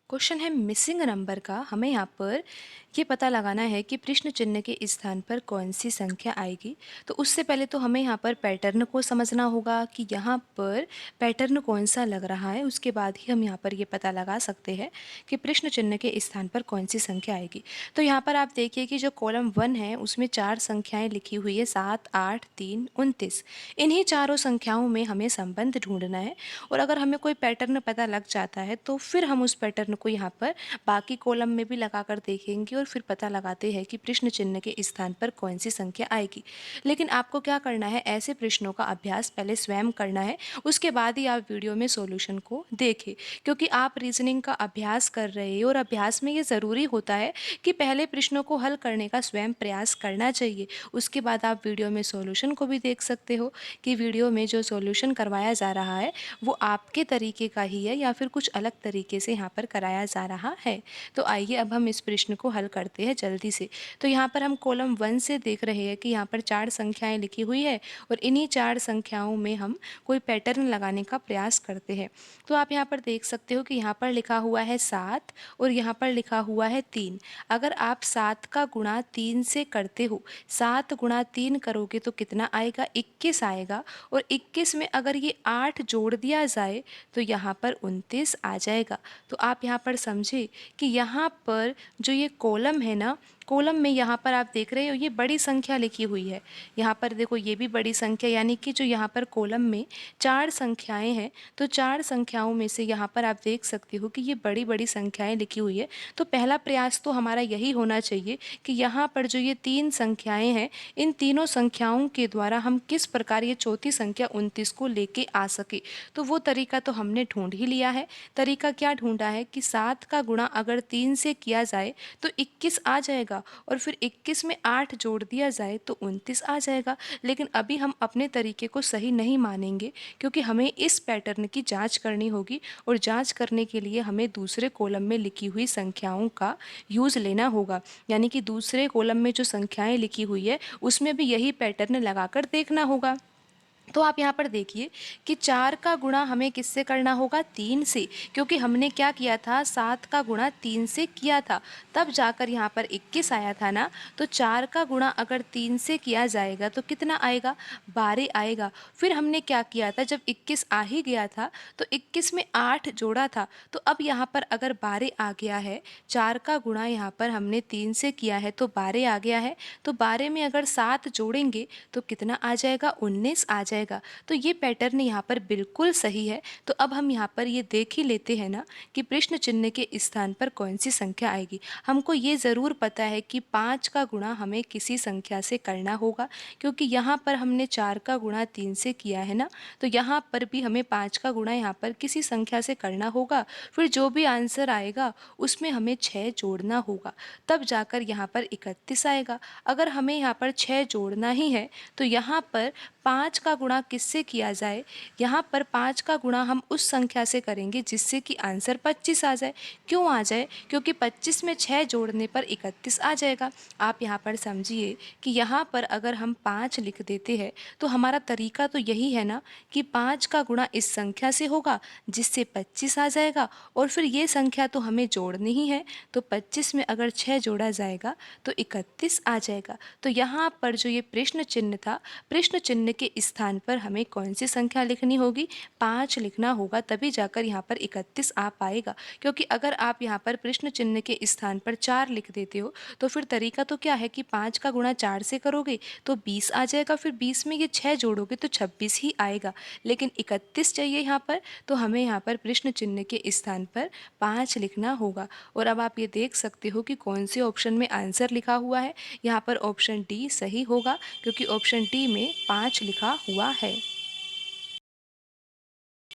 Question है missing number का। हमें यहाँ पर ये पता लगाना है कि प्रश्न चिन्ह के स्थान पर कौन सी संख्या आएगी। तो उससे पहले तो हमें यहाँ पर पैटर्न को समझना होगा कि यहाँ पर पैटर्न कौन सा लग रहा है। उसके बाद ही हम यहाँ पर ये पता लगा सकते हैं कि प्रश्न चिन्ह के स्थान पर कौन सी संख्या आएगी। तो यहाँ पर आप देखिए कि जो कॉलम 1 है उसमें 4 संख्याएं लिखी हुई है, 7, 8, 3, 29। इन्हीं चारों संख्याओं में हमें संबंध ढूंढना है और अगर हमें कोई पैटर्न पता लग जाता है तो फिर हम उस पैटर्न को यहाँ पर बाकी कॉलम में भी लगाकर देखेंगे और फिर पता लगाते हैं कि प्रश्न चिन्ह के स्थान पर कौन सी संख्या आएगी। लेकिन आपको क्या करना है, ऐसे प्रश्नों का अभ्यास पहले स्वयं करना है, उसके बाद ही आप वीडियो में सॉल्यूशन को देखें। क्योंकि आप रीजनिंग का अभ्यास कर रहे हैं और अभ्यास में ये ज़रूरी होता है कि पहले प्रश्नों को हल करने का स्वयं प्रयास करना चाहिए। उसके बाद आप वीडियो में सॉल्यूशन को भी देख सकते हो कि वीडियो में जो सॉल्यूशन करवाया जा रहा है वो आपके तरीके का ही है या फिर कुछ अलग तरीके से यहाँ पर कराया जा रहा है। तो आइए अब हम इस प्रश्न को हल करते हैं जल्दी से। तो यहाँ पर हम कॉलम 1 से देख रहे हैं कि यहाँ पर 4 संख्याएं लिखी हुई है और इन्हीं 4 संख्याओं में हम कोई पैटर्न लगाने का प्रयास करते हैं। तो आप यहाँ पर देख सकते हो कि यहाँ पर लिखा हुआ है 7 और यहाँ पर लिखा हुआ है 3। अगर आप 7 का गुणा 3 से करते हो, 7 गुणा 3 करोगे तो कितना आएगा, 21 आएगा। और 21 में अगर ये 8 जोड़ दिया जाए तो यहाँ पर 29 आ जाएगा। तो आप यहाँ पर समझे कि यहाँ पर जो ये कॉलम है ना, कॉलम में यहाँ पर आप देख रहे हो ये बड़ी संख्या लिखी हुई है। यहाँ पर देखो ये भी बड़ी संख्या, यानी कि जो यहाँ पर कॉलम में 4 संख्याएं हैं तो 4 संख्याओं में से यहाँ पर आप देख सकते हो कि ये बड़ी बड़ी संख्याएं लिखी हुई है। तो पहला प्रयास तो हमारा यही होना चाहिए कि यहाँ पर जो ये 3 संख्याएं हैं, इन तीनों संख्याओं के द्वारा हम किस प्रकार ये चौथी संख्या 29 को लेके आ सके। तो वो तरीका तो हमने ढूंढ ही लिया है। तरीका क्या ढूंढा है कि 7 का गुणा अगर 3 से किया जाए तो 21 आ जाएगा और फिर 21 में 8 जोड़ दिया जाए तो 29 आ जाएगा। लेकिन अभी हम अपने तरीके को सही नहीं मानेंगे क्योंकि हमें इस पैटर्न की जांच करनी होगी और जांच करने के लिए हमें दूसरे कॉलम में लिखी हुई संख्याओं का यूज़ लेना होगा। यानी कि दूसरे कॉलम में जो संख्याएं लिखी हुई है उसमें भी यही पैटर्न लगाकर देखना होगा। तो आप यहाँ पर देखिए कि 4 का गुणा हमें किससे करना होगा, 3 से। क्योंकि हमने क्या किया था, 7 का गुणा 3 से किया था, तब जाकर यहाँ पर 21 आया था ना। तो 4 का गुणा अगर 3 से किया जाएगा तो कितना आएगा, 12 आएगा। फिर हमने क्या किया था, जब 21 आ ही गया था तो 21 में 8 जोड़ा था। तो अब यहाँ पर अगर 12 आ गया है, 4 का गुणा यहाँ पर हमने 3 से किया है तो 12 आ गया है। तो 12 में अगर 7 जोड़ेंगे तो कितना आ जाएगा, 19 आ जाएगा। तो ये पैटर्न यहाँ पर बिल्कुल सही है। तो अब हम यहाँ पर ये देख ही लेते हैं ना कि प्रश्न चिन्ह के स्थान पर कौन सी संख्या आएगी। हमको ये ज़रूर पता है कि 5 का गुणा हमें किसी संख्या से करना होगा, क्योंकि यहाँ पर हमने 4 का गुणा 3 से किया है ना। तो यहाँ पर भी हमें 5 का गुणा यहाँ पर किसी संख्या से करना होगा। फिर जो भी आंसर आएगा उसमें हमें 6 जोड़ना होगा, तब जाकर यहाँ पर 31 आएगा। अगर हमें यहाँ पर 6 जोड़ना ही है तो यहाँ पर 5 का गुणा किससे किया जाए, यहाँ पर 5 का गुणा हम उस संख्या से करेंगे जिससे कि आंसर 25 आ जाए। क्यों आ जाए, क्योंकि 25 में 6 जोड़ने पर 31 आ जाएगा। आप यहाँ पर समझिए कि यहाँ पर अगर हम 5 लिख देते हैं तो हमारा तरीका तो यही है ना कि 5 का गुणा इस संख्या से होगा जिससे 25 आ जाएगा और फिर ये संख्या तो हमें जोड़नी ही है। तो 25 में अगर 6 जोड़ा जाएगा तो 31 आ जाएगा। तो यहाँ पर जो ये प्रश्न चिन्ह था, प्रश्न चिन्ह के स्थान पर हमें कौन सी संख्या लिखनी होगी, 5 लिखना होगा, तभी जाकर यहाँ पर 31 आ पाएगा। क्योंकि अगर आप यहाँ पर प्रश्न चिन्ह के स्थान पर 4 लिख देते हो तो फिर तरीका तो क्या है कि 5 का गुणा 4 से करोगे तो 20 आ जाएगा, फिर 20 में ये 6 जोड़ोगे तो 26 ही आएगा। लेकिन 31 चाहिए यहाँ पर, तो हमें यहाँ पर प्रश्न चिन्ह के स्थान पर 5 लिखना होगा। और अब आप ये देख सकते हो कि कौन से ऑप्शन में आंसर लिखा हुआ है। यहाँ पर ऑप्शन डी सही होगा क्योंकि ऑप्शन डी में 5 लिखा हुआ है।